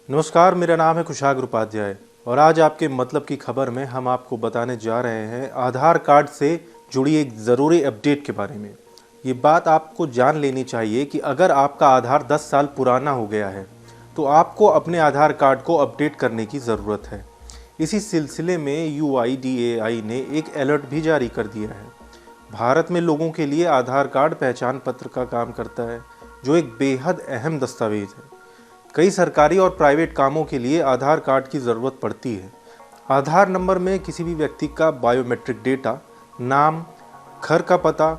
नमस्कार, मेरा नाम है कुशाग्र उपाध्याय और आज आपके मतलब की खबर में हम आपको बताने जा रहे हैं आधार कार्ड से जुड़ी एक ज़रूरी अपडेट के बारे में। ये बात आपको जान लेनी चाहिए कि अगर आपका आधार 10 साल पुराना हो गया है तो आपको अपने आधार कार्ड को अपडेट करने की ज़रूरत है। इसी सिलसिले में UIDAI ने एक अलर्ट भी जारी कर दिया है। भारत में लोगों के लिए आधार कार्ड पहचान पत्र का काम करता है, जो एक बेहद अहम दस्तावेज है। कई सरकारी और प्राइवेट कामों के लिए आधार कार्ड की ज़रूरत पड़ती है। आधार नंबर में किसी भी व्यक्ति का बायोमेट्रिक डेटा, नाम, घर का पता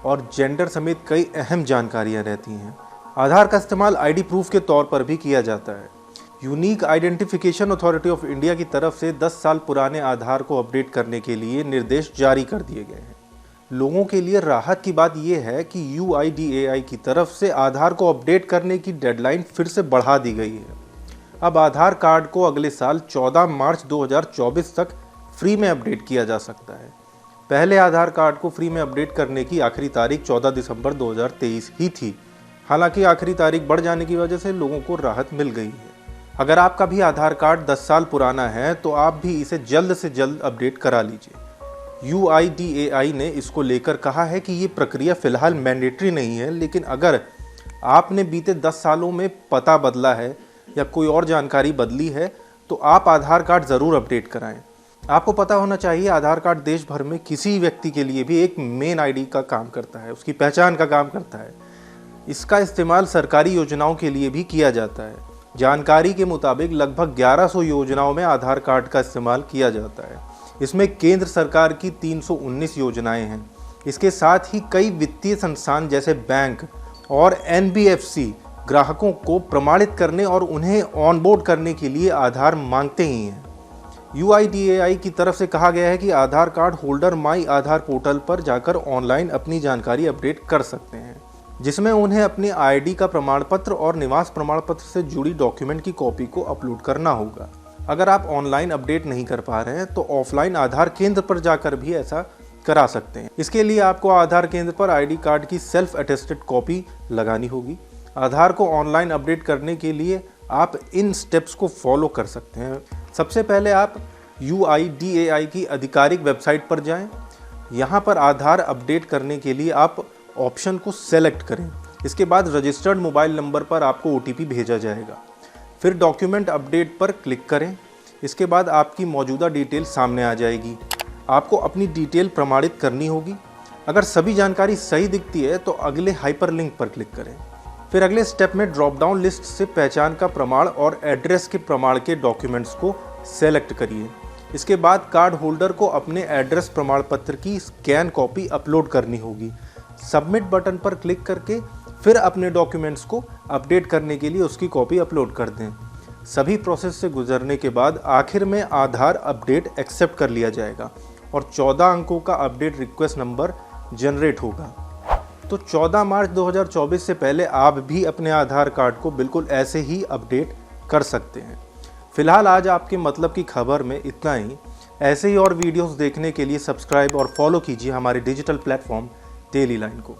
और जेंडर समेत कई अहम जानकारियां रहती हैं। आधार का इस्तेमाल आईडी प्रूफ के तौर पर भी किया जाता है। Unique identification authority of India की तरफ से 10 साल पुराने आधार को अपडेट करने के लिए निर्देश जारी कर दिए गए हैं। लोगों के लिए राहत की बात यह है कि UIDAI की तरफ से आधार को अपडेट करने की डेडलाइन फिर से बढ़ा दी गई है। अब आधार कार्ड को अगले साल 14 मार्च 2024 तक फ्री में अपडेट किया जा सकता है। पहले आधार कार्ड को फ्री में अपडेट करने की आखिरी तारीख 14 दिसंबर 2023 ही थी। हालांकि आखिरी तारीख बढ़ जाने की वजह से लोगों को राहत मिल गई है। अगर आपका भी आधार कार्ड 10 साल पुराना है तो आप भी इसे जल्द से जल्द अपडेट करा लीजिए। UIDAI ने इसको लेकर कहा है कि ये प्रक्रिया फ़िलहाल मैंडेटरी नहीं है, लेकिन अगर आपने बीते 10 सालों में पता बदला है या कोई और जानकारी बदली है तो आप आधार कार्ड ज़रूर अपडेट कराएं। आपको पता होना चाहिए आधार कार्ड देश भर में किसी व्यक्ति के लिए भी एक मेन आईडी का काम करता है, उसकी पहचान का काम करता है। इसका इस्तेमाल सरकारी योजनाओं के लिए भी किया जाता है। जानकारी के मुताबिक लगभग 1100 योजनाओं में आधार कार्ड का इस्तेमाल किया जाता है। इसमें केंद्र सरकार की 319 योजनाएं हैं। इसके साथ ही कई वित्तीय संस्थान जैसे बैंक और NBFC ग्राहकों को प्रमाणित करने और उन्हें ऑनबोर्ड करने के लिए आधार मांगते ही हैं। UIDAI की तरफ से कहा गया है कि आधार कार्ड होल्डर माई आधार पोर्टल पर जाकर ऑनलाइन अपनी जानकारी अपडेट कर सकते हैं, जिसमें उन्हें अपने ID का प्रमाण पत्र और निवास प्रमाण पत्र से जुड़ी डॉक्यूमेंट की कॉपी को अपलोड करना होगा। अगर आप ऑनलाइन अपडेट नहीं कर पा रहे हैं तो ऑफलाइन आधार केंद्र पर जाकर भी ऐसा करा सकते हैं। इसके लिए आपको आधार केंद्र पर ID कार्ड की सेल्फ अटेस्टेड कॉपी लगानी होगी। आधार को ऑनलाइन अपडेट करने के लिए आप इन स्टेप्स को फॉलो कर सकते हैं। सबसे पहले आप UIDAI की आधिकारिक वेबसाइट पर जाएं। यहाँ पर आधार अपडेट करने के लिए आप ऑप्शन को सेलेक्ट करें। इसके बाद रजिस्टर्ड मोबाइल नंबर पर आपको OTP भेजा जाएगा। फिर डॉक्यूमेंट अपडेट पर क्लिक करें। इसके बाद आपकी मौजूदा डिटेल सामने आ जाएगी। आपको अपनी डिटेल प्रमाणित करनी होगी। अगर सभी जानकारी सही दिखती है तो अगले हाइपरलिंक पर क्लिक करें। फिर अगले स्टेप में ड्रॉप डाउन लिस्ट से पहचान का प्रमाण और एड्रेस के प्रमाण के डॉक्यूमेंट्स को सेलेक्ट करिए। इसके बाद कार्ड होल्डर को अपने एड्रेस प्रमाण पत्र की स्कैन कॉपी अपलोड करनी होगी। सबमिट बटन पर क्लिक करके फिर अपने डॉक्यूमेंट्स को अपडेट करने के लिए उसकी कॉपी अपलोड कर दें। सभी प्रोसेस से गुजरने के बाद आखिर में आधार अपडेट एक्सेप्ट कर लिया जाएगा और 14 अंकों का अपडेट रिक्वेस्ट नंबर जनरेट होगा। तो 14 मार्च 2024 से पहले आप भी अपने आधार कार्ड को बिल्कुल ऐसे ही अपडेट कर सकते हैं। फिलहाल आज आपके मतलब की खबर में इतना ही। ऐसे ही और वीडियोस देखने के लिए सब्सक्राइब और फॉलो कीजिए हमारे डिजिटल प्लेटफॉर्म डेली लाइन को।